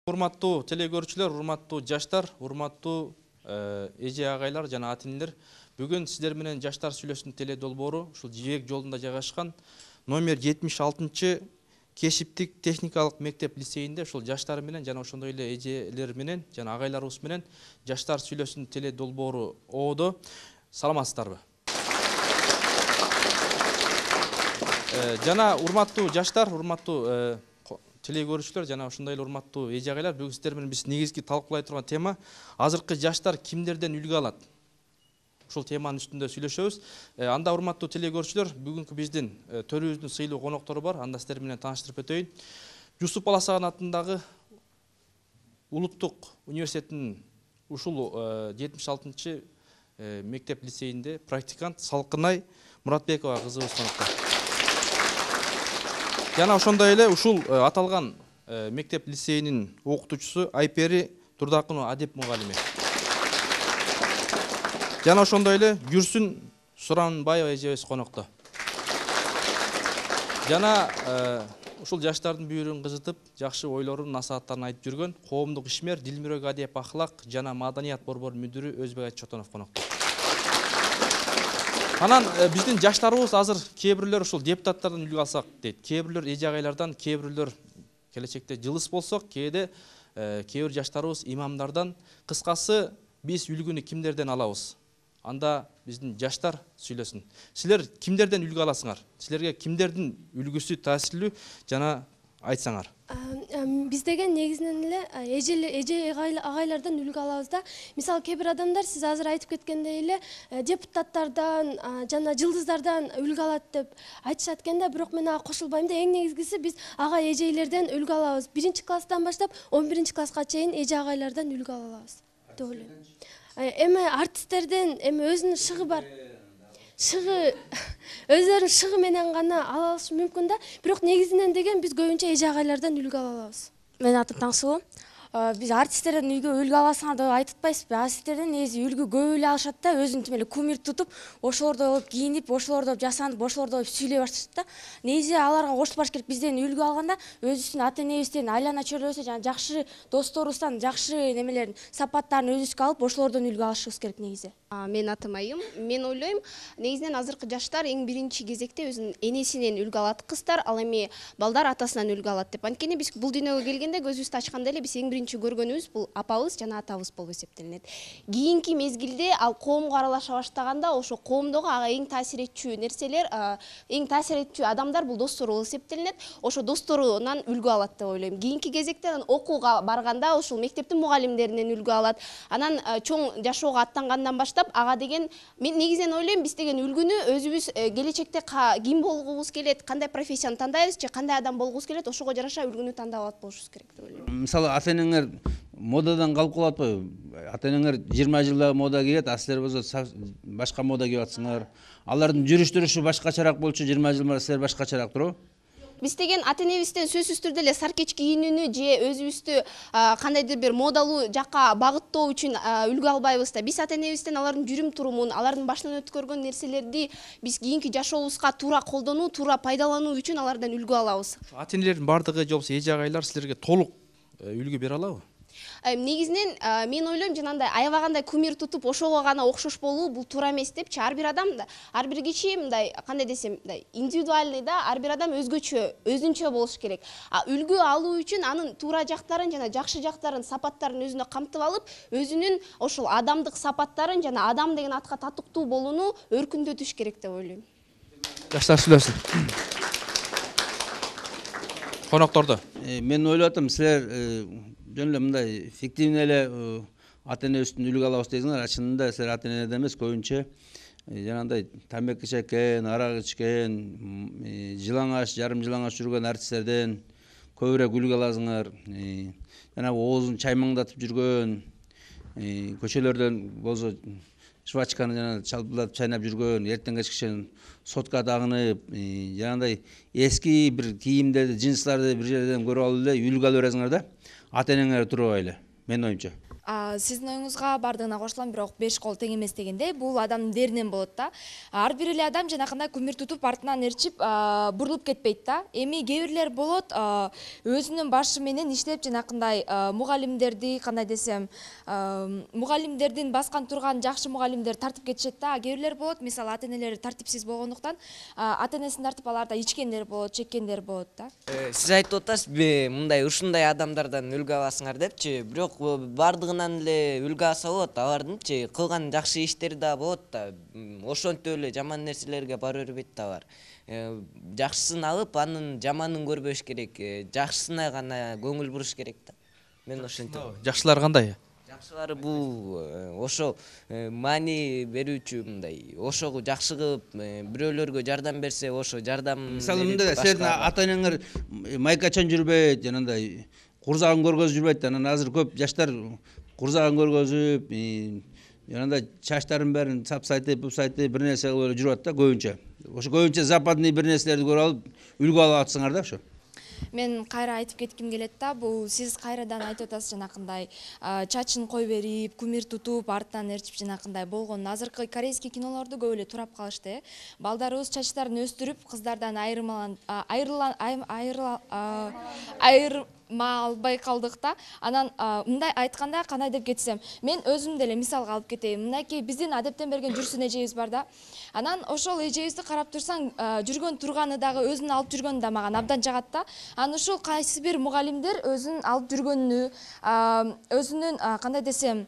Урматтуу телекөрүүчүлөр, урматтуу жаштар, урматтуу эже агайлар жана ата энелер. Бүгүн сиздер менен жаштар сүйлөсүн теле долбоору ушул Жибек жолунда жайгашкан номер 76 кесиптик техникалык мектеп лицейинде ушул жаштар менен жана ошондой эле эжелер менен жана агайларыбыз менен жаштар сүйлөсүн теле долбоору оодо. Саламатсыздарбы? Жана урматтуу жаштар, урматтуу теле көрүүчүлөр жана ошондой эле урматтуу эже агайлар, бүгүн сиздер менен биз негизги талкуулай турган тема азыркы жаштар кимдерден үлгү алат? Ушул теманын үстүндө сүйлөшөбүз. Анда урматтуу теле көрүүчүлөр, бүгүнкү биздин төрүбүздүн сыйлуу коноктору бар. Анда сиздер менен тааныштырып өтөйүн. Жусуп Баласаган атындагы Улуттук университетинин ушул 76 мектеп лицейинде практикант Салкынай Муратбекова кызыбыз конокто. Жана ошондой эле ушул аталган мектеп лицейинин окутуучусу Айпери Турдакынова Адеп мугалими. Жана ошондой эле Жүрсүн Суранбаева эжебиз конокто. Жана ушул жаштардын бүйүрүн кызытып, жакшы ойлорун, насааттарын айтып жүргөн коомдук ишмер Дилмирек Адеп Ахлак жана маданият борборунун мүдүрү Өзбек Чотонов конокто. Анан биздин жаштарыбыз азыр кээ бирлөр ушул депутаттардан үлгү алсак дейт. Кээ бирлөр эже агайлардан, кээ бирлөр келечекте жылыс болсок, кээде кээ бир жаштарыбыз имамдардан. Кыскасы биз үлгүнү кимдерден алабыз? Анда биздин жаштар сүйлөсүн. Силер кимдерден үлгү аласыңар? Силерге кимдердин үлгүсү таасирлүү жана айтсаңар. Биз деген негизинен эле эже агайлардан үлгү алабыз да. Мисалы кээ бир адамдар сиз азыр айтып кеткендей эле депутаттардан жана жылдыздардан үлгү алат деп айтышат экен да, бирок мен ага кошулбайм да. Эң негизгиси биз ага эжелерден үлгү алабыз. 1-класстан баштап 11-класска чейин эже агайлардан үлгү ала алабыз деп ойлойм. Эми артисттерден өзүнүн шыгы бар. Өздөрүнүн шыгы менен гана ала алышы мүмкүн да. Бирок негизинен деген биз көбүнчө эже агайлардан үлгү ала алабыз. Менин атым Таңсуу. Биз артисттерден үлгү аласыңар деп айтып атпайсызбы? Артисттерден негизи үлгү көп эле алышат да, өзүнүн тим эле кумир тутуп, ошолордой болуп кийинип, ошолордой жасанып, ошолордой сүйлөй башташат да. Негизи аларга кошулбаш керек. Бизден үлгү алганда өзүбүздүн ата энебизден айлана чөйрөсү жана жакшы досторубуздан жакшы немелерин, сапаттарын өзүбүзгө алып, ошолордон үлгү алышыбыз керек негизи. Менин атым Айым. Мен ойлойм, негизинен азыркы жаштар эң биринчи кезекте өзүнүн энесинен үлгү алат кыздар, ал эми балдар атасынан үлгү алат деп. Анткени биз бул дүйнөгө келгенде көзүбүздү ачканда эле биз эң биринчи көргөнүбүз бул апабыз жана атабыз болуп эсептелинет. Кийинки мезгилде ал коомго аралаша баштаганда ошо коомдогу ага эң таасир этчү нерселер, эң таасир этчү адамдар бул достору болуп эсептелинет. Ошо досторунан үлгү алат деп ойлойм. Кийинки кезекте окууга барганда ошол мектептин мугалимдеринен үлгү алат. Анан чоң жашоого аттангандан баштап ага деген мен негизинен ойлойм, биз деген үлгүнү өзүбүз келечекте ким болгубуз келет, кандай профессияны тандайбыз же кандай адам болгубуз келет, ошого жараша үлгүнү тандап алат болушубуз керек деп ойлойм. Мисалы ата энеңер модадан калып калат атпайбы? Ата энеңер 20 жылда мода кийет, а силер болсо башка мода кийип атсыңар. Алардын жүрүш турушу башкачараак болчу, 20 жыл мурда силер башкачараак туруп. Биз деген ата энебизден сөзсүз түрдө эле саркеч кийинүүнү же өзүбүздү кандайдыр бир модалуу жакка багыттоо үчүн үлгү албайбыз да. Биз ата энебизден алардын жүрүм турумун, алардын башынан өткөргөн нерселерди биз кийинки жашообузга туура колдонуу, туура пайдалануу үчүн алардан үлгү алабыз. Ата энелердин бардыгы же болбосо эже агайлар силерге толук үлгү бере алабы? Негизинен мен ойлойм, жанагындай аябагандай кумир тутуп ошого гана окшош болуу бул туура эмес депчи. Ар бир адам да, ар бир киши мындай кандай десем, мындай индивидуальный да, ар бир адам өзгөчө, өзүнчө болуш керек. Үлгү алуу үчүн анын туура жактарын жана жакшы жактарын, сапаттарын өзүнө камтып алып, өзүнүн ошол адамдык сапаттарын жана адам деген атка татыктуу болууну өркүндөтүш керек деп ойлойм. Жаштар сүйлөсүн. Коноктордо. Мен ойлоп атам, силер жөн эле мындай фиктивный эле ата энебиздин үлгү алабыз дейсиңер. Чынында силер ата энеден эмес, көбүнчө жанагындай тамеки чеккен, арак ичкен, жылаңаш, жарым жылаңаш жүргөн артисттерден көбүрөөк үлгү аласыңар. Жанагы оозун чаймаңдатып жүргөн, көчөлөрдөн болсо жвачканы жана чалбылатып чайнап жүргөн, эртең кечке сотка тагынып, жанагындай эски бир кийимдерди, джинстарды бир жерден көрүп алып эле үлгү алып бересиңер да. Ата энеңер турбай эле, менин оюмча. Сиздин оюңузга бардыгына кошулам, бирок 5 кол тең эмес дегендей, бул адамдын деринен болот да. Ар бир эле адам жанакындай кумир тутуп артынан ээрчип бурулуп кетпейт да. Эми кээ бирлер болот, өзүнүн башы менен иштеп жанакындай мугалимдерди, кандай десем, мугалимдердин баскан турган жакшы мугалимдер тартып кетишет да. Кээ бирлер болот, мисалы ата-энелери тартипсиз болгондуктан, ата-энесин тартып аларда ичкендер болот, чеккендер болот да. Сиз айтып атасыз, мындай ушундай адамдардан үлгү аласыңар депчи, бирок бардыгынан эле үлгү алса болот, алардынчы кылган жакшы иштери да болот да, ошентип эле жаман нерселерге бара бербейт да алар. Жакшысын алып, анын жаманын көрбөш керек, жакшысына гана көңүл буруш керек да. Мен ошентем. Жакшылар кандай? Жакшылары бул ошол маани берүүчү, мындай ошого жакшы кылып бирөөлөргө жардам берсе, ошо жардам. Мисалы мындай силердин ата-энеңер майкачан жүрбөйт, жанагындай курзагын көргөзүп жүрбөйт. Анан азыр көп жаштар курзагын көргөзүп, жанагындай чачтарын бәрин сапсайтып, бупсайтып бир нерсе кылып жүрүп атат да көбүнчө. Ошо көбүнчө западный бир нерселерди көрүп алып, үлгү алып атсыңар да ошо. Мен кайра айтып кетким келет да, бул сиз кайрадан айтып атасыз жанакындай чачын кой берип, кумир тутуп, артынан ээрчип жанакындай болгон. Азыркы корейский кинолорду көп эле турап калышты. Балдарыбыз чачтарын өстүрүп, кыздардан айырма албай калдык да. Анан мындай айтканда кандай деп кетсем, мен өзүм деле мисалга алып кетейин. Мынакей биздин адептен берген жүрсүн эжебиз бар да. Анан ошол эжебизди карап турсаң, жүргөн турганы дагы өзүнүн алып жүргөнү да мага абдан жагат да. Анан ушул кайсы бир мугалимдер өзүнүн алып жүргөнүнү, өзүнүн кандай десем,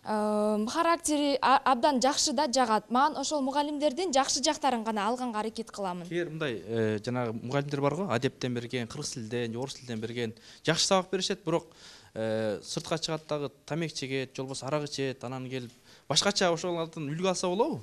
характери абдан жакшы да жагат. Маған ошол мугалимдердин жакшы жактарын гана алганга аракет кыламын. Кээ мындай жанагы мугалимдер бар го, адептен берген, кыргыз тилден, орус тилден берген жакшы сабак беришет, бирок сыртка чыгат дагы тамек чегет, же болбосо арак ичет, анан келип башкача ошолордон үлгү алса болобу?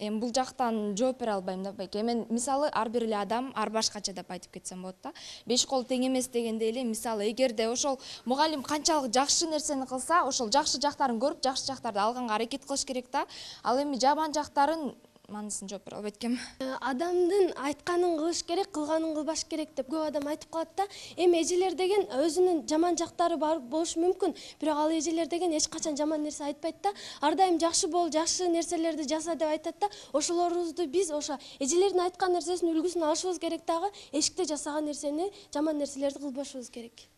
Эми бул жактан жооп бере албайм да байке. Мен мисалы ар бир эле адам ар башкача деп айтып кетсем болот да. 5 кол тең эмес дегенде эле, мисалы эгерде ошол мугалим канчалык жакшы нерсени кылса, ошол жакшы жактарын көрүп, жакшы жактарды алганга аракет кылыш керек да. Ал эми жаман жактарын маанысын жооп бере албайт экенмин. Адамдын айтканын кылыш керек, кылганын кылбаш керек деп көп адам айтып калат да. Эми эжелер деген өзүнүн жаман жактары бар болушу мүмкүн, бирок ал эжелер деген эч качан жаман нерсе айтпайт да. Ар дайым жакшы бол, жакшы нерселерди жаса деп айтат да. Ошолорубузду биз ошо эжелердин айткан нерсесинин үлгүсүн алышыбыз керек дагы, эшикте жасаган нерсени, жаман нерселерди кылбашыбыз керек.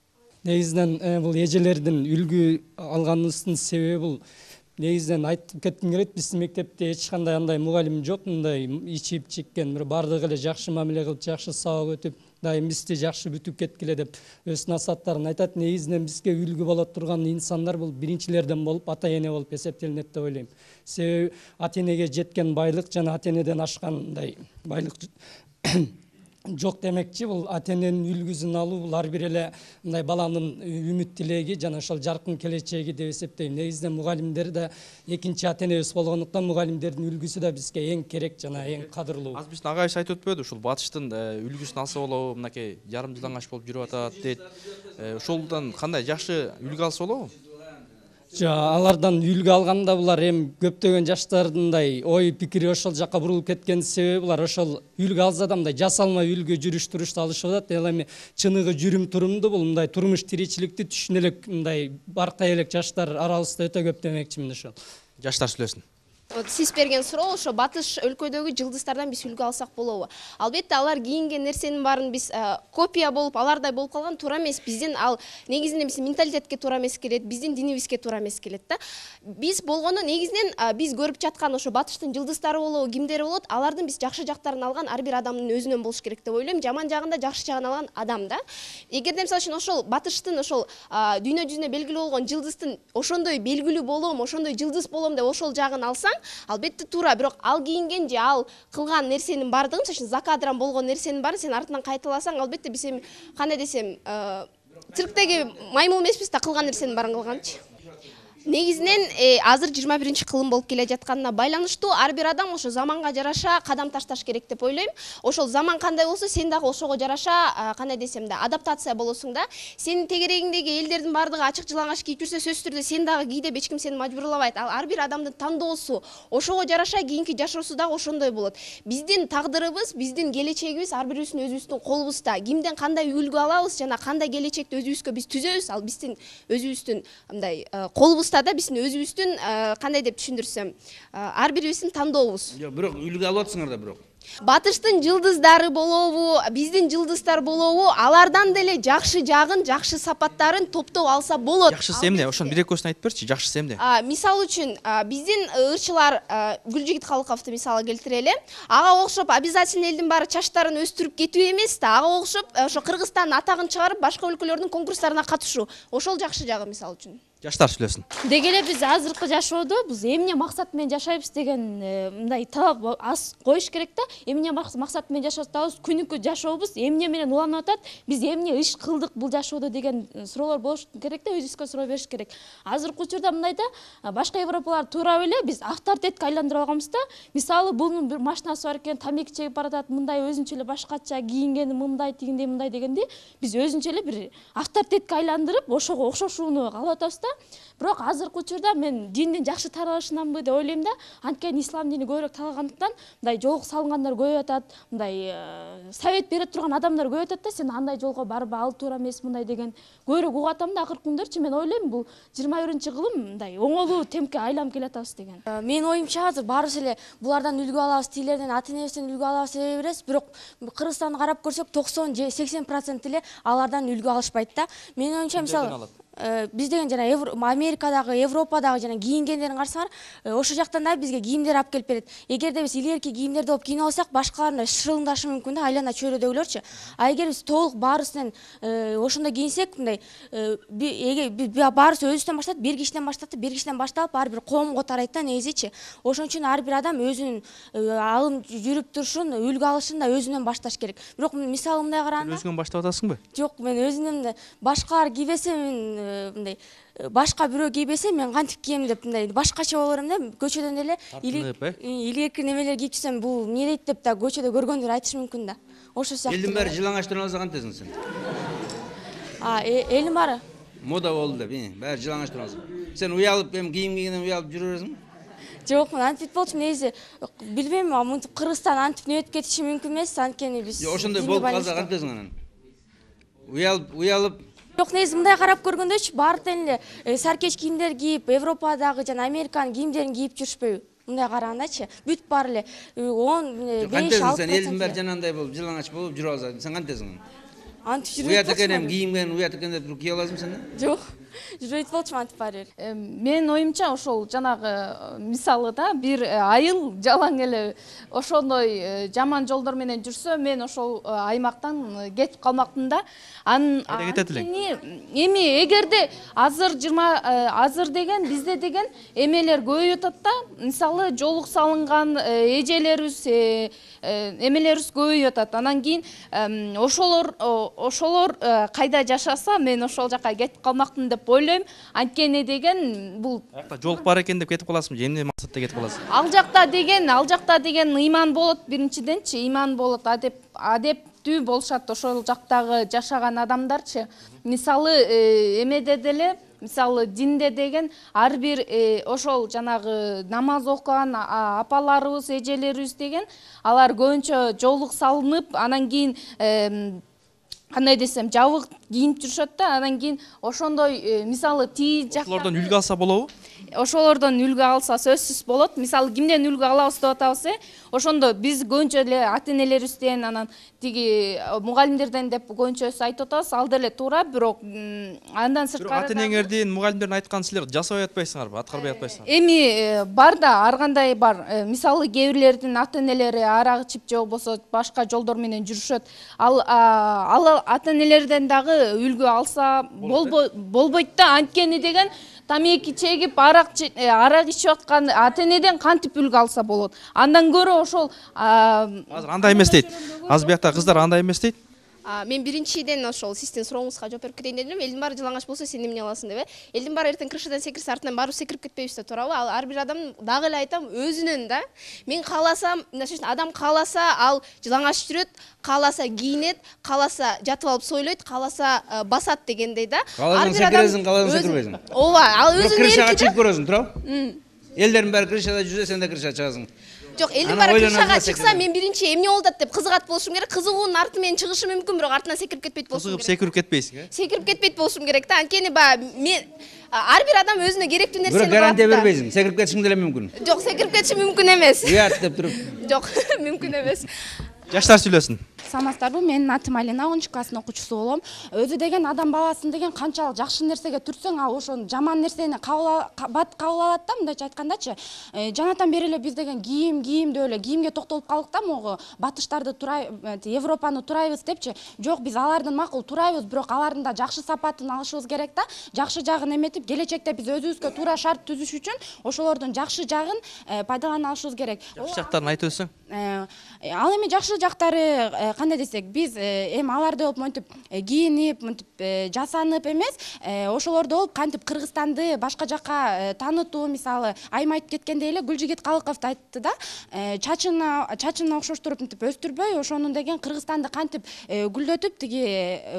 Негизинен бул эжелердин үлгү алганыбыздын себеби бул негизинен айтып кетким келет, биздин мектепте эч кандай андай мугалим жок, мындай ичип чеккен, бардыгы эле жакшы мамиле кылып, жакшы сабак өтүп, дайым бизди жакшы бүтүп кеткиле деп өз насааттарын айтат. Негизинен бизге үлгү боло турган инсандар бул биринчилерден болуп, ата-эне болуп эсептелинет деп ойлойм. Себеби ата-энеге жеткен байлык жана ата-энеден ашкандай байлык жок демекчи. Бул ата-эненин үлгүсүн алуу, бул ар бир эле мындай баланын үмүт тилеги жана ошол жаркын келечеги деп эсептейм. Негизинен мугалимдер да экинчи ата-энебиз болгондуктан мугалимдердин үлгүсү да бизге эң керек жана эң кадырлуу. Азыр биздин агайыбыз айтып өтпөдү, ушул батыштын үлгүсүн алса болобу, мынакей жарым жылдан аш болуп жүрүп атат дейт. Ошолдон кандай жакшы үлгү алса болобу? Алардан үлгү алганда булар эми көптөгөн жаштардындай ой пикири ошол жака бурулуп кеткен себеби булар ошол үлгү алса да мындай жасалма үлгү жүрүш турушту алышып атат. Ал эми чыныгы жүрүм турумду бул мындай турмуш тиричиликти түшүнө элек мындай баркай элек жаштар арабызда өтө көп демекчимин ошол. Жаштар сүйлөсүн. Сиз берген суроо ошо батыш өлкөдөгү жылдыздардан биз үлгү алсак болобу? Албетте алар кийинген нерсенин баарын биз копия болуп, алардай болуп калган туура эмес. Биздин ал негизинен биздин менталитетке туура эмес келет, биздин динибизге туура эмес келет да. Биз болгону негизинен биз көрүп жаткан ошо батыштын жылдыздары болобу, кимдери болот, алардын биз жакшы жактарын алган ар бир адамдын өзүнөн болуш керек деп ойлойм. Жаман жагында жакшы жагын алган адам да. Эгерде мисалы үчүн ошол батыштын ошол дүйнө жүзүнө белгилүү болгон жылдыздын ошондой белгилүү болом, ошондой жылдыз болом деп ошол жагын алсаң, албетте туура, бирок ал кийинген же ал кылган нерсенин бардыгын, мисалы закадыран болгон нерсенин баарын сен артынан кайталасаң, албетте биз эми кандай десем, цирктеги маймыл эмеспиз да кылган нерсенин баарын кылганчы. Негизинен азыр 21-кылым болуп келе жатканына байланыштуу ар бир адам ошо заманга жараша кадам ташташ керек деп ойлойм. Ошол заман кандай болсо, сен дагы ошого жараша кандай десем да адаптация болосуң да. Сенин тегерегиңдеги элдердин бардыгы ачык жылаңач кийип жүрсө, сөзсүз түрдө сен дагы кий деп эч ким сени мажбурлабайт. Ал ар бир адамдын тандоосу, ошого жараша кийинки жашоосу дагы ошондой болот. Биздин тагдырыбыз, биздин келечегибиз ар бирибиздин өзүбүздүн колубузда. Кимден кандай үлгү алабыз жана кандай келечекти өзүбүзгө биз түзөбүз, ал биздин өзүбүздүн мындай колубузда да, биздин өзүбүздүн кандай деп түшүндүрсөм, ар бирибиздин тандообуз. Жок, бирок үлгү алып атсыңар да бирок. Батыштын жылдыздары болобу, биздин жылдыздар болобу, алардан деле жакшы жагын, жакшы сапаттарын топтоп алса болот. Жакшысы эмне? Ошонун бир экөөсүн айтып берчи, жакшысы эмне? Мисалы үчүн, биздин ырчылар Гүлжигит Калыковду мисалы келтирели. Ага окшоп обязательно элдин баары чачтарын өстүрүп кетүү эмес да, ага окшоп ошо Кыргызстандын атагын чыгарып, башка өлкөлөрдүн конкурстарына катышуу. Ошол жакшы жагы мисалы үчүн. Жаштар сүйлөсүн. Деги эле биз азыркы жашоодо биз эмне максат менен жашайбыз деген мындай талап аз коюш керек да. Эмне максат менен жашап атабыз, күнүкү жашообуз эмне менен уланып атат, биз эмне иш кылдык бул жашоодо деген суроолор болуш керек да, өзүбүзгө суроо бериш керек. Азыркы учурда мындай да, башка Европалар туурап эле биз авторитетке айландырып алганбыз да. Мисалы бунун бир машинасы бар экен, тамеки чегип баратат, мындай өзүнчө эле башкача кийингени, мындай тигиндей мындай дегенди биз өзүнчө эле бир авторитетке айландырып, ошого окшошууну каалап атабыз да. Бирок азыркы учурда мен диндин жакшы таралышынанбы деп ойлойм да. Анткени ислам дини көбүрөөк таралгандыктан мындай жолго салынгандар көбөйүп атат, мындай совет бере турган адамдар көбөйүп атат да. Сен андай жолго барба, ал туура эмес мындай деген көбүрөөк угуп атам да. Акыркы күндөрчү мен ойлойм бул 21-кылым мындай оңолуу темпке айланып келатабыз деген. Мен оюмча азыр баарыбыз эле булардан үлгү алабыз, тилерден, ата-энебизден үлгү алабыз деп беребиз. Бирок Кыргызстанды карап көрсөк 90-80% эле алардан үлгү алышпайт да. Менин оюмча мисалы биз деген жана Америкадагы, Европадагы жана кийингендерин карасаңар, ошо жактан да бизге кийимдер алып келип берет. Эгерде биз илгерки кийимдерди алып кийинип алсак, башкалар шырылдашы мүмкүн да, айлана чөйрөдөгүлөрчү. А эгер биз толук баарыбыздан ошондой кийинсек, мындай баарыбыз өзүбүздөн баштап, бир кишиден башталып, ар бир коомго тарайт да негизичи. Ошон үчүн ар бир адам өзүнүн алым жүрүп турушун, үлгү алышын да өзүнөн башташ керек. Бирок мисалы мындай караганда, Өзүңөн баштап атасыңбы? жок, мен өзүнөн башкалар кийбесе, мен мындай башка бирөө кийбесе мен кантип кийем деп мындай башкача боло берем да. Көчөдөн эле илгерки немелер кийип жүрсөм, бул эмне дейт деп да көчөдө көргөндөр айтышы мүмкүн да. Ошо сыяктуу. Элдин баары жылаңач туруп алса кантесиң сен? Элдин баары Мода болду деп, баары жылаңач туруп алса. Сен уялып, кийим кийгенден уялып жүрө бересиңби? жок, мен антип болчумун. Негизи билбейм, мынтип Кыргызстан антип нөтүп кетиши мүмкүн эмес, анткени биз Ошондой болуп калса кантесиң анан? Уялып жок, негизи мындай карап көргөндөчү баардыгын эле саркеч кийимдер кийип, Европадагы жана Американын кийимдерин кийип жүрүшпөйбү? Мындай карагандачы, бүт баары эле 10-5-6%. Сен элдин баары жанагындай болуп, жылаңач болуп жүрүп алса, сен кантесиң? Антип жүрбөйт Уят экенем кийимген, уят экен деп туруп кие аласың сен? жок, жүрбөйт болчумун антип баары бир. Мен оюмча ошол жанагы мисалы да, бир айыл жалаң эле ошондой жаман жолдор менен жүрсө, мен ошол аймактан кетип калмакмын да. Кайда кетет элең? Эми эгерде азыр деген бизде деген эмелер көбөйүп атат да. Мисалы жолук салынган эжелерибиз, эмелерибиз көбөйүп атат. Анан кийин ошолор кайда жашаса, мен ошол жака кетип калмакмын деп ойлойм. Анткени деген бул Жолук бар экен деп кетип каласыңбы? Эмне максатта кетип каласың? Ал жакта деген иман болот, биринчиденчи иман болот, адептүү болушат ошол жактагы жашаган адамдарчы. Мисалы эмеде деле, мисалы динде деген ар бир ошол жанагы намаз окуган апаларыбыз, эжелерибиз деген алар көбүнчө жолук салынып, анан кийин кандай десем, жабык кийинип жүрүшөт да. Анан кийин ошондой мисалы тии жакта Ошолордон үлгү алса болобу? Ошолордон үлгү алса сөзсүз болот. Мисалы кимден үлгү алабыз деп атабыз, ошондо биз көбүнчө эле ата-энелерибизден, анан тиги мугалимдерден деп көбүнчө айтып атабыз. Ал деле туура, бирок андан сырткары ата-энеңердин, мугалимдердин айтканын силер жасабай атпайсыңарбы, аткарбай атпайсыңарбы? Эми бар да, ар кандай бар. Мисалы кээ бирлердин ата-энелери арак ичип же болбосо башка жолдор менен жүрүшөт. Ал ата-энелерден дагы үлгү алса болбойт да. Анткени деген тамеки чегип, арак ичип аткан ата-энеден кантип үлгү алса болот? Андан көрө ошол Азыр андай эмес дейт. Азыр биякта кыздар андай эмес дейт. Мен биринчиден ошол сиздин сурооңузга жооп берип кетейин дедим. Элдин баары жылаңач болсо сен эмне аласың деп. Элдин баары эртең крышадан секирсе артынан баарыбыз секирип кетпейбиз да, туурабы? Ал ар бир адам дагы эле айтам, өзүнүн да. Мен кааласам, мындай адам кааласа ал жылаңач жүрөт, кааласа кийинет, кааласа жатып алып сойлойт, кааласа басат дегендей да. Кааласаң секиресиң, кааласаң секирбейсиң. Ооба, ал өзүнүн крышага чыгып көрөсүң, туурабы? Элдердин баары крышада жүрсө, сен да крышага чыгасың. Жок, элдин баары крышага чыкса, мен биринчи эмне болуп атат деп кызыгат болушум керек. Кызыгуунун арты менен чыгышы мүмкүн, бирок артынан секирип кетпейт болушум керек. Кызыгып секирип кетпейсиң, э? Секирип кетпейт болушум керек да. Анткени баягы мен ар бир адам өзүнө керектүү нерсени Бирок гарантия бербейсиң, секирип кетишиң деле мүмкүн. Жок, секирип кетишим мүмкүн эмес. Уят деп туруп. Жок, мүмкүн эмес. Жаштар сүйлөсүн. Саламатсыздарбы? Менин атым Алина, 10 класстын окуучусу болом. Өзү деген адам баласын деген канчалык жакшы нерсеге түртсөң, ал ошону жаман нерсени бат кабыл алат да, мындайча айткандачы. Жанатан бери эле биз деген кийимде эле кийимге токтолуп калдык да, могу батыштарды Европаны турайбыз депчи. Жок, биз алардын макул турайбыз, бирок алардын да жакшы сапатын алышыбыз керек да. Жакшы жагын эметип, келечекте биз өзүбүзгө туура шарт түзүш үчүн ошолордун жакшы жагын пайдалана алышыбыз керек. Жакшы жактарын айтып өтсөң. Ал эми жакшы жактары кандай десек, биз эми аларды болуп монтип кийинип, монтип жасанып эмес, ошолорду болуп кантип Кыргызстанды башка жакка таанытуу, мисалы Айым айтып кеткендей эле Гүлжигит Калыков айтты да, чачын окшоштуруп мынтип өстүрбөй, ошонун деген Кыргызстанды кантип гүлдөтүп тиги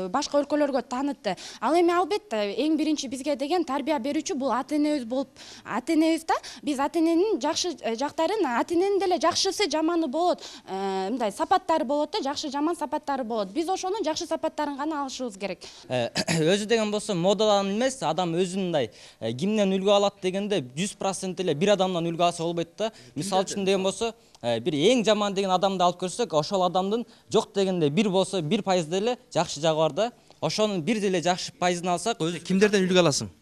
башка өлкөлөргө таанытты. Ал эми албетте эң биринчи бизге деген тарбия берүүчү бул ата-энебиз болуп, ата-энебиз да. Биз ата-эненин жакшы жактарын, ата-эненин деле жакшысы жаманы болот, мындай сапаттары болот да, жакшы жаман сапаттары болот. Биз ошонун жакшы сапаттарын гана алышыбыз керек. Өзү деген болсо модадан эмес, адам өзүн мындай кимден үлгү алат дегенде 100% эле бир адамдан үлгү алса болбойт да. Мисалы үчүн деген болсо, бир эң жаман деген адамды алып көрсөк, ошол адамдын жок дегенде 1 болсо 1% деле жакшы жагы бар да. Ошонун 1 деле жакшы пайызын алсак, өзү Кимдерден үлгү аласың?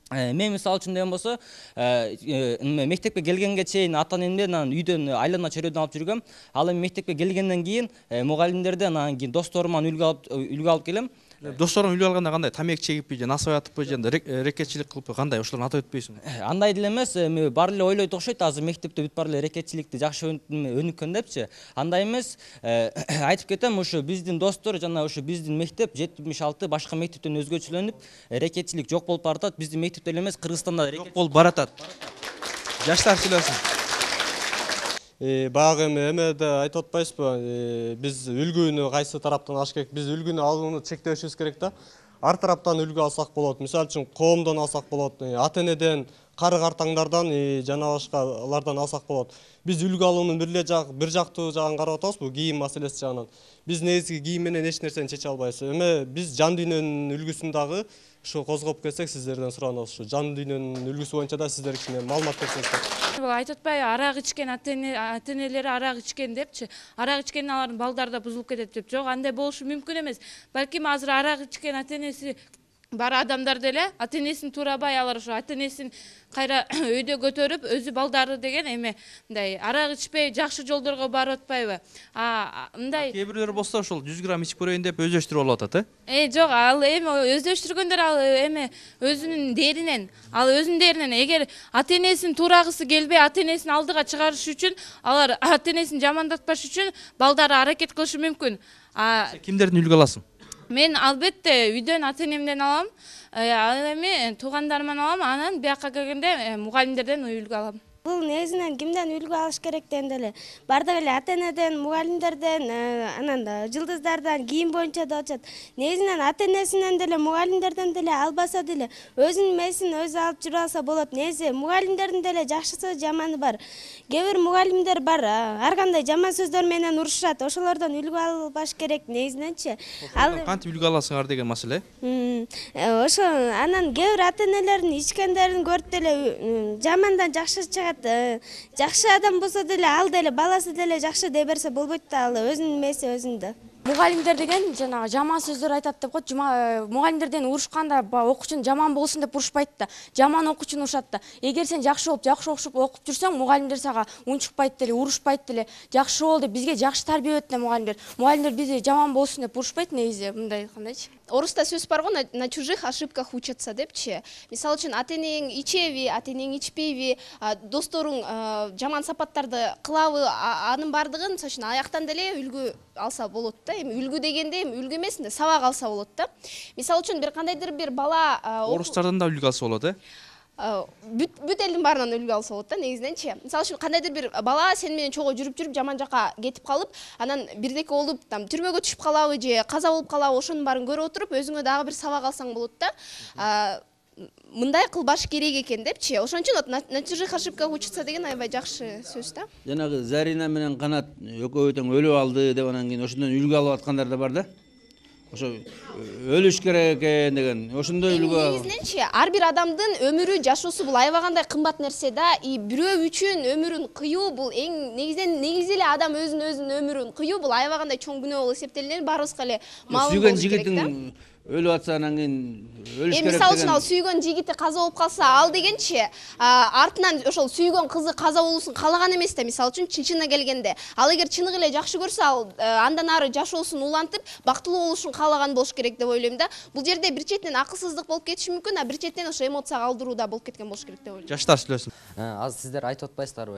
Мен мисалы үчүн деген болсо, мектепке келгенге чейин ата-энемден, анан үйдөн айлана чөйрөдөн алып жүргөм. Ал эми мектепке келгенден кийин мугалимдерден, анан кийин досторуман үлгү алып келем. Досторун үлгү алганда кандай? Тамек чегиппи же насыбай атыппы же рекетчилик кылыппы? Кандай? Ошолорду атап өтпөйсүң? Андай деле эмес, баары эле ойлойт окшойт, азыр мектепте бүт баары эле рекетчиликти жакшы өнүккөн депчи. Андай эмес, айтып кетем, ушу биздин достор жана ушу биздин мектеп 76 башка мектептен өзгөчөлөнүп, рекетчилик жок болуп баратат. Биздин мектепте эле эмес, Кыргызстанда жок болуп баратат. Жаштар сүйлөсүн. Баягы эмеде айтып атпайсызбы, биз үлгүнү кайсы тараптан алыш керек? Биз үлгүнү алууну чектешибиз керек да. Ар тараптан үлгү алсак болот. Мисалы үчүн коомдон алсак болот, ата-энеден, кары-картаңдардан жана башкалардан алсак болот. Биз үлгү алуунун бир жактуу жагын карап атабызбы, кийим маселеси жагынан. Биз негизги кийим менен эч нерсени чече албайбыз. Эме биз жан дүйнөнүн үлгүсүн дагы ушу козгоп келсек, сиздерден суранабыз. Ушу жан дүйнөнүн үлгүсү боюнча да сиздер кичине маалымат берсеңиздер. Бул айтып атпайбы, арак ичкен ата-энелери арак ичкен депчи. Арак ичкен алардын балдары да бузулуп кетет деп. Жок, андай болушу мүмкүн эмес. Балким азыр арак ичкен ата-энеси бар адамдар деле ата-энесин туурабай, алар ошо ата-энесин кайра өйдө көтөрүп, өзү балдары деген эме мындай арак ичпей жакшы жолдорго барып атпайбы? Мындай Кээ бирлер болсо ошол 100 грамм ичип көрөйүн деп өздөштүрүп алып атат, Жок, ал эми өздөштүргөндөр ал эме өзүнүн деринен, эгер ата-энесин туурагысы келбей, ата-энесин алдыга чыгарыш үчүн, алар ата-энесин жамандатпаш үчүн балдары аракет кылышы мүмкүн. Кимдерден үлгү аласың? Мен албетте үйдөн ата-энемден алам, ал эми туугандарыман алам, анан бияка келгенде мугалимдерден үлгү алам. Бул негизинен кимден үлгү алыш керек дегенде эле бардык эле ата-энеден, мугалимдерден, анан жылдыздардан, кийим боюнча да болчу. Негизинен ата-энесинен деле, мугалимдерден деле албаса деле өзүнүн мээсин өзү алып жүрүп алса болот. Негизи мугалимдердин деле жакшысы, жаманы бар. Кээ бир мугалимдер бар, ар кандай жаман сөздөр менен урушат. Ошолордон үлгү албаш керек негизиненчи. Кантип үлгү аласыңар деген маселе? Ошо анан кээ бир ата-энелердин ичкендерин көрүп деле жамандан жакшы чыгат. Жакшы адам болсо деле, ал деле баласы деле жакшы дей берсе болбойт да, ал өзүнүн мээси өзүндө. Мугалимдер деген жанагы жаман сөздөр айтат деп коет. Мугалимдерден урушканда окуучун жаман болсун деп урушпайт да, жаман окуучуну урушат да. Эгер сен жакшы болуп, жакшы окуп жүрсөң, мугалимдер сага унчукпайт деле, урушпайт деле, жакшы бол деп бизге жакшы тарбия берет да мугалимдер. Мугалимдер бизди жаман болсун деп урушпайт негизи, мындай кандайчы. Орусда сөз бар го, на чужих ошибках учатся депчи. Мисалы үчүн ата-энең ичеби, ата-энең ичпейби, досторуң жаман сапаттарды кылабы, анын бардыгын, мисалы үчүн аяктан деле үлгү алса болот да. Эми үлгү дегенде эми үлгү эмес, сабак алса болот да. Мисалы үчүн бир кандайдыр бир бала Орустардан да үлгү алса болот, бүт элдин баарынан үлгү алса болот да негизиненчи. Мисалы үчүн кандайдыр бир бала сен менен чогуу жүрүп жаман жака кетип калып, анан бирдеке болуп там түрмөгө түшүп калабы же каза болуп калабы, ошонун баарын көрүп отуруп өзүңө дагы бир сабак алсаң болот да. Мындай кылбаш керек экен депчи. Ошон үчүн на чужих ошибках учиться деген аябай жакшы сөз да. Жанагы Зарина менен Канат экөө тең өлүп алды деп анан кийин ошондон үлгү алып аткандар да бар да. Ошо өлүш керек экен деген ошондой үлгү. Негизиненчи ар бир адамдын өмүрү, жашоосу бул аябагандай кымбат нерсе да. Бирөө үчүн өмүрүн кыюу бул эң негизи эле адам өзүнүн өмүрүн кыюу бул аябагандай чоң күнөө болуп эсептелинет. Баарыбызга эле маалым болуш керек да. Жигитин өлүп атса анан кийин өлүш керек. Мисалы үчүн ал сүйгөн жигити каза болуп калса, ал дегенчи артынан ошол сүйгөн кызы каза болуусун каалаган эмес да. Мисалы үчүн чынчына келгенде, ал эгер чыныгы эле жакшы көрсө, ал андан ары жашоосун улантып, бактылуу болушун каалаган болуш керек деп ойлойм да. Бул жерде бир четинен акылсыздык болуп кетиши мүмкүн, а бир четинен ошо эмоцияга алдыруу да болуп кеткен болуш керек деп ойлойм. Жаштар сүйлөсүн. Азыр сиздер айтып атпайсыздарбы,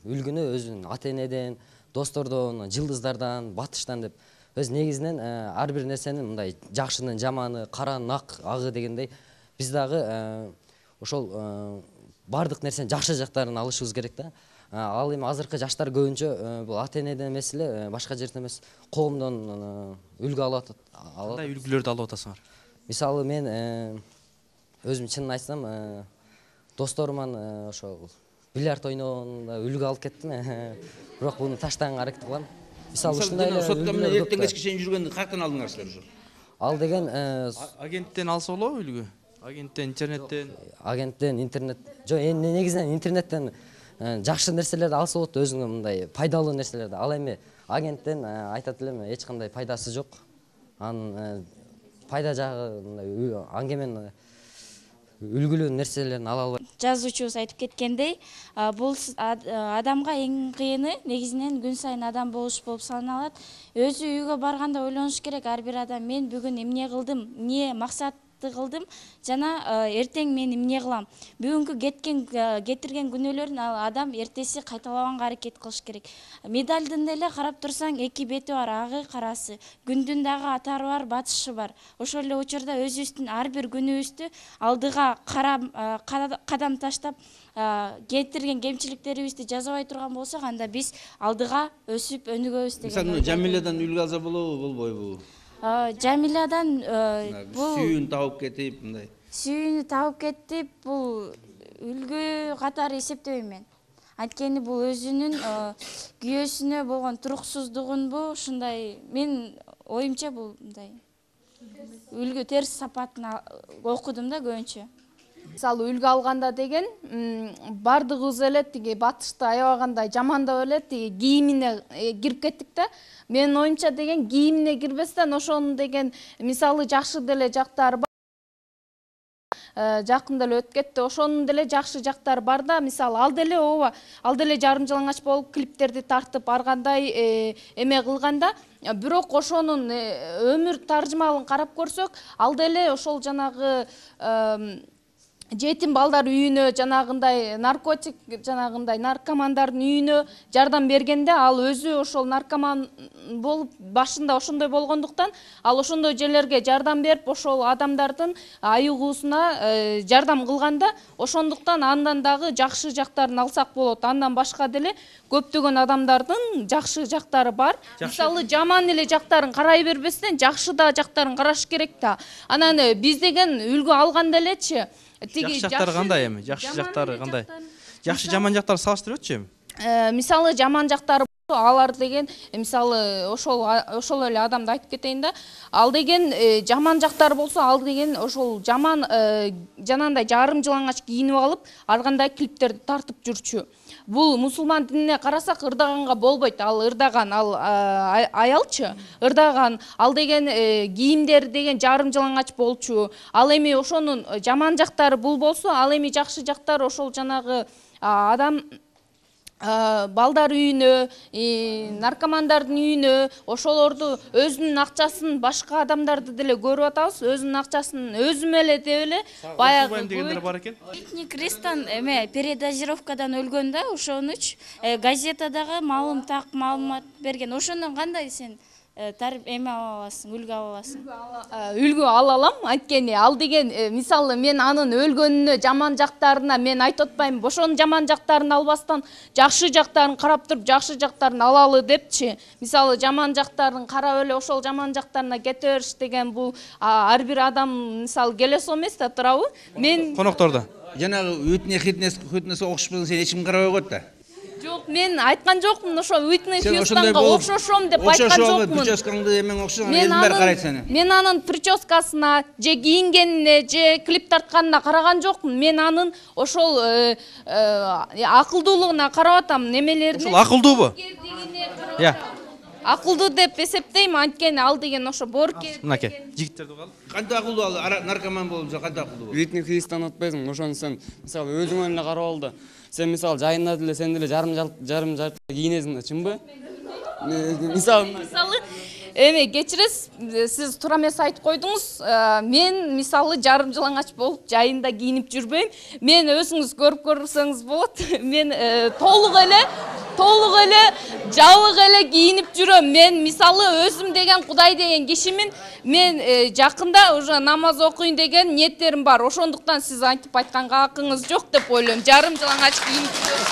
үлгүнү өзүнүн ата энеден, достордон, жылдыздардан, батыштан деп. Өз негизинен ар бир нерсенин мындай жакшынын, жаманы, каранын агы дегендей биз дагы ошол бардык нерсенин жакшы жактарын алышыбыз керек да. Ал эми азыркы жаштар көбүнчө бул ата энеден эмес эле, башка жерден эмес, коомдон үлгү алып атат. Кандай үлгүлөрдү алып атасыңар? Мисалы мен өзүм чынын айтсам, досторуман ошол бильярд ойногонда үлгү алып кеттим. Бирок буну таштаганга аракет кылам. Мисалы ушундай эле сотко менен эртең кечке чейин жүргөндү каяктан алдыңар силер ошо? Ал деген агенттен алса болобу үлгү? Агенттен, интернеттен? Агенттен, интернет. Жок, негизинен интернеттен жакшы нерселерди алса болот, өзүңө мындай пайдалуу нерселерди. Ал эми агенттен айтат элем, эч кандай пайдасы жок. Анын пайда жагы мындай аңгемен үлгүлүү нерселерин ала албайт. Жазуучубуз айтып кеткендей, бул адамга эң кыйыны негизинен күн сайын адам болуш болуп саналат. Өзү үйгө барганда ойлонуш керек, ар бир адам мен бүгүн эмне кылдым, эмне максатты кылдым жана эртең мен эмне кылам. Бүгүнкү кетирген күнөөлөрүн адам эртеси кайталабаганга аракет кылыш керек. Медалдын деле карап турсаң эки бети бар, агы, карасы. Күндүн дагы атары бар, батышы бар. Ошол эле учурда өзүбүздүн ар бир күнүбүздү алдыга кадам таштап кетирген кемчиликтерибизди жазабай турган болсок, анда биз алдыга өсүп өнүгөбүз деген. Мисалы Жамиладан үлгү алса болобу, болбойбу? Жамиладан бул сүйүүн тауып кетип мындай. Сүйүүнү тауып кетип, бул үлгү катары эсептебейм мен. Анткени бул өзүнүн күйөөсүнө болгон туруксуздугунбу, ушундай мен оюмча бул мындай үлгү терс сапатын окудум да көбүнчө. Мисалы үлгү алганда деген бардыгыбыз эле тиги батышты аябагандай жамандап эле тиги кийимине кирип кеттик да. Менин оюмча деген кийимине кирбестен ошонун деген мисалы жакшы деле жактары бар. Жакында эле өтүп кетти. Ошонун деле жакшы жактары бар да. Мисалы ал деле жарым жалаңач болуп клиптерди тартып ар кандай эме кылганда, бирок ошонун өмүр таржымалын карап көрсөк, ал деле ошол жанагы жетим балдар үйүнө, жанагындай наркотик, жанагындай наркомандардын үйүнө жардам бергенде, ал өзү ошол наркоман болуп башында ошондой болгондуктан, ал ошондой жерлерге жардам берип, ошол адамдардын айыгуусуна жардам кылганда, ошондуктан андан дагы жакшы жактарын алсак болот. Андан башка деле көптөгөн адамдардын жакшы жактары бар. Мисалы жаман эле жактарын карай бербестен, жакшы да жактарын караш керек да. Анан биз деген үлгү алганда элечи Жакшы жактары кандай эми? Жакшы жактары кандай? Жакшы жаман жактарды салыштырып өтчү эми? Мисалы жаман жактары алар деген, мисалы ошол эле адамды айтып кетейин да. Ал деген жаман жактары болсо, ал деген ошол жаман жанагындай жарым жылаңач кийинип алып, ар кандай клиптерди тартып жүрчү. Бул мусулман динине карасак ырдаганга болбойт. Ал ырдаган, ал аялчы, ырдаган, ал деген кийимдер деген жарым жалаңач болчу. Ал эми ошонун жаман жактары бул болсо, ал эми жакшы жактары ошол жанагы адам балдар үйүнө, наркомандардын үйүнө, ошолорду өзүнүн акчасын башка адамдарды деле көрүп атабыз, өзүнүн акчасын өзүм эле деп эле баягы дегендер бар экен. Этник крестан передозировкадан өлгөн да, ошонуч газетадагы маалымат берген. Ошондон кандай сен эме ала аласың, үлгү ала аласың? Үлгү ала алам, анткени ал деген мисалы мен анын өлгөнүнө жаман жактарына мен айтып атпайм, ошонун жаман жактарын албастан жакшы жактарын карап туруп жакшы жактарын алалы депчи. Мисалы жаман жактарын карап эле ошол жаман жактарына кете бериш деген бул ар бир адам мисалы келесо эмес да турабы? Мен Коноктордо. Жанагы Уитни Хьюстонго окшошпосоң сени эч ким карабай коет да. Жок, мен айткан жокмун, ошо Уитни Хьюстонго окшошом деп айткан жокмун. Прическаңды эмең окшосоң, элдин баары карайт сени. Мен анын прическасына, же кийингенине, же клип тартканына караган жокмун. Мен анын ошол акылдуулугуна карап атам, немелерине. Ошол акылдуубу? Я. Акылдуу деп эсептейм, анткени ал деген ошо боорукер. Мынакей, жигиттерди кал. Кантип акылдуу ал наркоман болупса кантип акылдуу? Уитни Хьюстон атпайсың, ошону сен мисалы өзүңө эле карап ал да. Сен мисалы жайында деле сен деле жарым жарты кийинесиң да, чынбы? Мисалы эме кечиресиз, сиз туура эмес айтып койдуңуз. Мен мисалы жарым жалаңач болуп жайында кийинип жүрбөйм. Мен өзүңүз көрүп көрсөңүз болот. Мен толук эле жабык эле кийинип жүрөм. Мен мисалы өзүм деген Кудай деген кишимин. Мен жакында уже намаз окуйн деген ниеттерим бар. Ошондуктан сиз айтып айтканга акыңыз жок деп ойлойм. Жарым жалаңач кийинип жүрөм.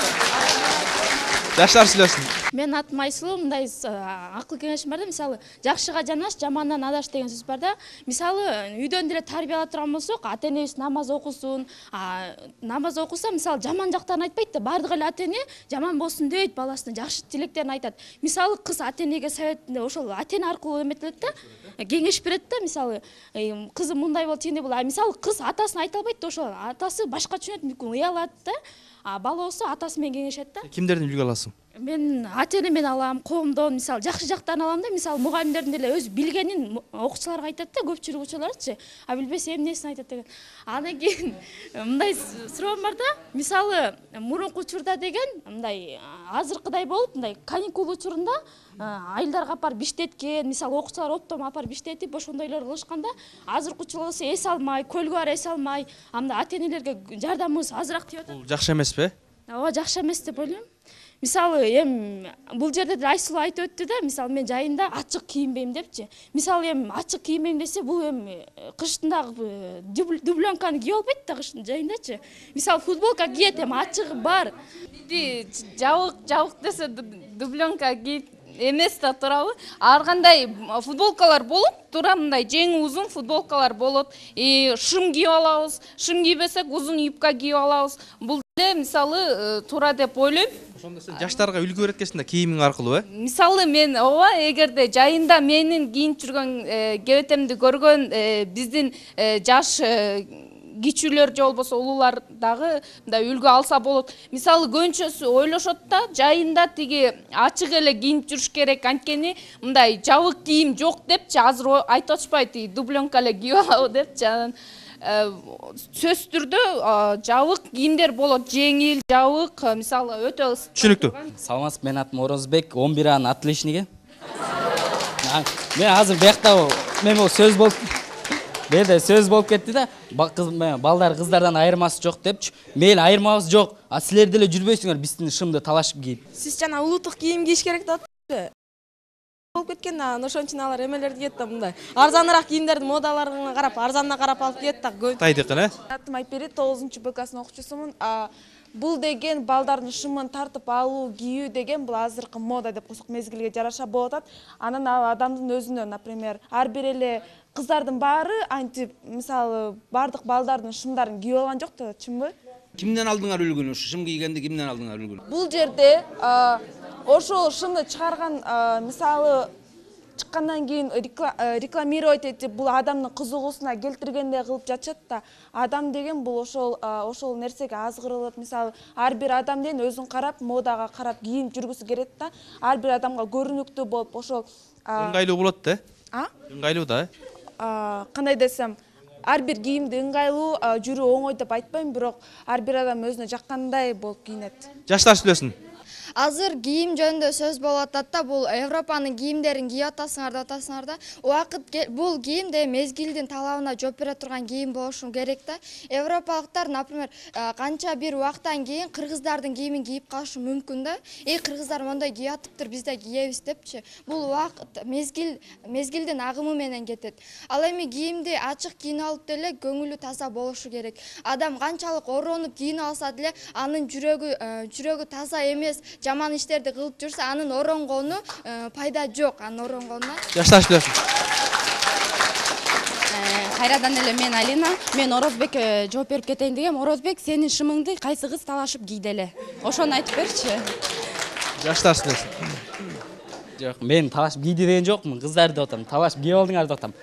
Жаштар сүйлөсүн. Мен атым Айсулуу, мындай акыл кеңешим бар да, мисалы жакшыга жанаш, жамандан адаш деген сөз бар да. Мисалы үйдөн деле тарбиялап турган болсок, ата-энебиз намаз окусун, намаз окуса, мисалы жаман жактарын айтпайт да, бардык эле ата-эне жаман болсун дейт, баласына жакшы тилектерин айтат. Мисалы кыз ата-энеге советинде ошол ата-эне аркылуу эметилет да, кеңеш берет да, мисалы кызым мындай бол, тигиндей бол. Мисалы кыз атасына айта албайт да, ошол атасы башка түшүнөт, мүмкүн уялат да. Бала болсо атасы менен кеңешет да. Кимдердин үлгү аласың? Мен ата-энемен алам, коомдон, мисалы жакшы жактарын алам да, мисалы мугалимдердин деле өз билгенин окуучуларга айтат да, көпчүлүк учурларчы, билбесе эмнесин айтат деген. Андан кийин мындай суроом бар да, мисалы мурунку учурда деген мындай азыркыдай болуп, мындай каникул учурунда айылдарга апарып биштеткен, мисалы окуучулар оптом апарып биштетип ошондойлор кылышканда, азыркы учурда болсо эс алмай, көлгө барып эс алмай, анда ата-энелерге жардамыбыз азыраак тип атат. Бул жакшы эмеспи? Ооба, жакшы эмес деп ойлойм. Мисалы бул жерде деле Айсулуу айтып өттү да, мисалы мен жайында ачык кийинбейм депчи. Мисалы ачык кийинбейм десе, бул кыштындагы дубленканы кийип албайт да, кыштын жайындачы. Мисалы футболка кийет, ачыгы бар. Жабык десе дубленка кийип эмес да турабы? Ар кандай футболкалар болот, туура мындай жеңи узун футболкалар болот. Шым кийип алабыз, шым кийбесек узун юбка кийип алабыз. Бул деле мисалы туура деп ойлойм. Ошондо сен жаштарга үлгү береткесиң да кийимиң аркылуу, Мисалы мен ооба, эгерде жайында менин кийинип жүргөн кебетемди көргөн биздин жаш кичүүлөр же болбосо улуулар дагы мындай үлгү алса болот. Мисалы көбүнчөсү ойлошот да, жайында тиги ачык эле кийинип жүрүш керек, анткени мындай жабык кийим жок депчи, азыр айтып атышпайбы, дубленка эле кийип алабы депчи. Анан сөзсүз түрдө жабык кийимдер болот, жеңил, жабык, мисалы өтө түшүнүктүү. Саламатсызбы, мен атым Орозбек, 11 отличниги. Мен азыр биякта мен сөз болуп Беде сөз болуп кетти да, балдар кыздардан айырмасы жок депчи. Мейли айырмабыз жок, силер деле жүрбөйсүңөр биздин шымды талашып кийип. Сиз жана улуттук кийим кийиш керек деп атпайбы? Болуп кеткен, ошон үчүн алар эмелерди кийет да, мындай арзаныраак кийимдерди модаларына карап, арзанына карап алып кийет да. Тайдыкын, Атым Айпери, 9-БКсынын окуучусумун. Бул деген балдардын шымын тартып алуу, кийүү деген бул азыркы мода деп койсок мезгилге жараша болуп атат. Анан адамдын өзүнө, например, ар бир эле кыздардын баары антип, мисалы, бардык балдардын шымдарын кийип алган жок да, чынбы? Кимден алдыңар үлгүнү? Ушу шым кийгенди кимден алдыңар үлгүнү? Бул жерде ошол шымды чыгарган, мисалы, чыккандан кийин рекламировать этип, бул адамдын кызыгуусуна келтиргендей кылып жатышат да. Адам деген бул ошол нерсеге азгырылып, мисалы, ар бир адам деген өзүн карап, модага карап кийинип жүргүсү керек да. Ар бир адамга көрүнүктүү болуп, ошол ыңгайлуу болот да. Ыңгайлуу да. Кандай десем, ар бир кийимди ыңгайлуу, жүрүү оңой деп айтпайм, бирок ар бир адам өзүнө жаккандай болуп кийинет. Жаштар сүйлөсүн. азыр кийим жөнүндө сөз болуп атат да, бул Европанын кийимдерин кийип атасыңар деп атасыңар да. Убакыт бул кийим де мезгилдин талабына жооп бере турган кийим болушу керек да. Европалыктар, например, канча бир убакыттан кийин кыргыздардын кийимин кийип калышы мүмкүн да. Кыргыздар мондой кийип атыптыр, биз да кийебиз депчи. Бул убакыт мезгилдин агымы менен кетет. Ал эми кийимди ачык кийинип алып деле көңүлү таза болушу керек. Адам канчалык оронуп кийинип алса деле анын жүрөгү таза эмес, жаман иштерди кылып жүрсө, анын оронгону пайда жок, анын оронгонуна. Жаштар сүйлөсүн. Кайрадан эле мен Алина, мен Орозбекке жооп берип кетейин дегем. Орозбек, сенин шымыңды кайсы кыз талашып кийди эле? Ошону айтып берчи. Жаштар сүйлөсүн. Жок, мен талашып кийди деген жокмун, кыздар деп атам. Талашып кийип алдыңар деп атам.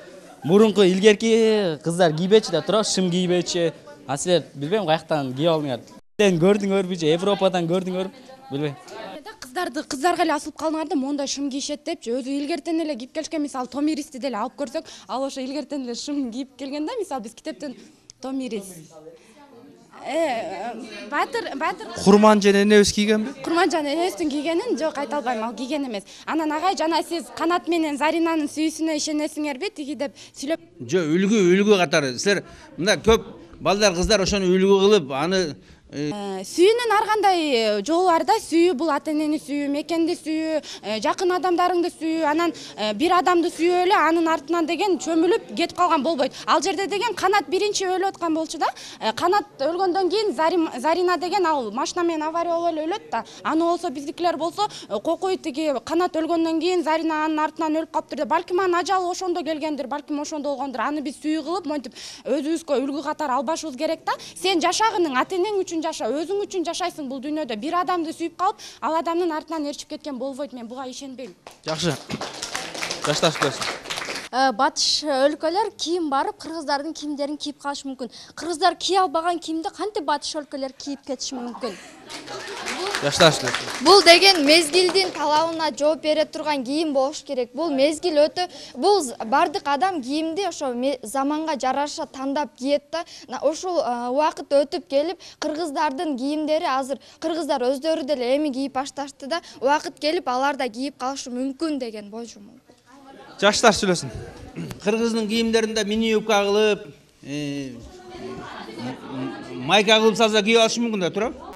Мурунку илгерки кыздар кийбечи деп туруп, шым кийбечи. А силер билбейм каяктан кийип алдыңар. Көрдүңөрбү же Европадан көрдүңөрбү? Билбейм. Кыздарга эле асылып калдыңар да, мондай шым кийишет депчи. Өзү илгертен эле кийип келишкен, мисалы Томиристи деле алып көрсөк, ал ошо илгертен эле шым кийип келген да, мисалы биз китептен Томирис. Батыр Курманжан энебиз кийгенби? Курманжан энебиздин кийгенин жок, айта албайм, ал кийген эмес. Анан агай, жана сиз Канат менен Заринанын сүйүүсүнө ишенесиңерби, тиги деп сүйлөп. Жок, үлгү катары. Силер мында көп балдар, кыздар ошону үлгү кылып, аны сүйүүнүн ар кандай жолу бар да. Сүйүү бул ата энени сүйүү, мекенди сүйүү, жакын адамдарыңды сүйүү, анан бир адамды сүйүү эле анын артынан деген чөмүлүп кетип калган болбойт. Ал жерде деген Канат биринчи өлүп аткан болчу да. Канат өлгөндөн кийин Зарина деген ал машина менен авария болуп эле өлөт да. Аны болсо биздикилер болсо кокуй тиги Канат өлгөндөн кийин Зарина анын артынан өлүп калыптыр деп. Балким анын ажалы ошондо келгендир, балким ошондо болгондур. Аны биз сүйүү кылып, монтип өзүбүзгө үлгү катары албашыбыз керек да. Сен жашагының ата энең үчүн жаша, өзүң үчүн жашайсың бул дүйнөдө. Бир адамды сүйүп калып, ал адамдын артынан ээрчип кеткен болбойт. Мен буга ишенбейм. Жакшы. Жаштар сүйлөсүн. Батыш өлкөлөр кийим барып, кыргыздардын кийимдерин кийип калышы мүмкүн. Кыргыздар кийе албаган кийимди кантип батыш өлкөлөр кийип кетиши мүмкүн? Жаштар сүйлөсүн. Бул деген мезгилдин талабына жооп бере турган кийим болуш керек. Бул мезгил бул бардык адам кийимди ошо заманга жараша тандап киет да. Ошол убакыт өтүп келип, кыргыздардын кийимдери азыр кыргыздар өздөрү деле эми кийип башташты да. Убакыт келип алар да кийип калышы мүмкүн деген болжол. Жаштар сүйлөсүн. Кыргыздын кийимдеринде мини юбка кылып, майка кылып салса кийип алышы мүмкүн да, туурабы?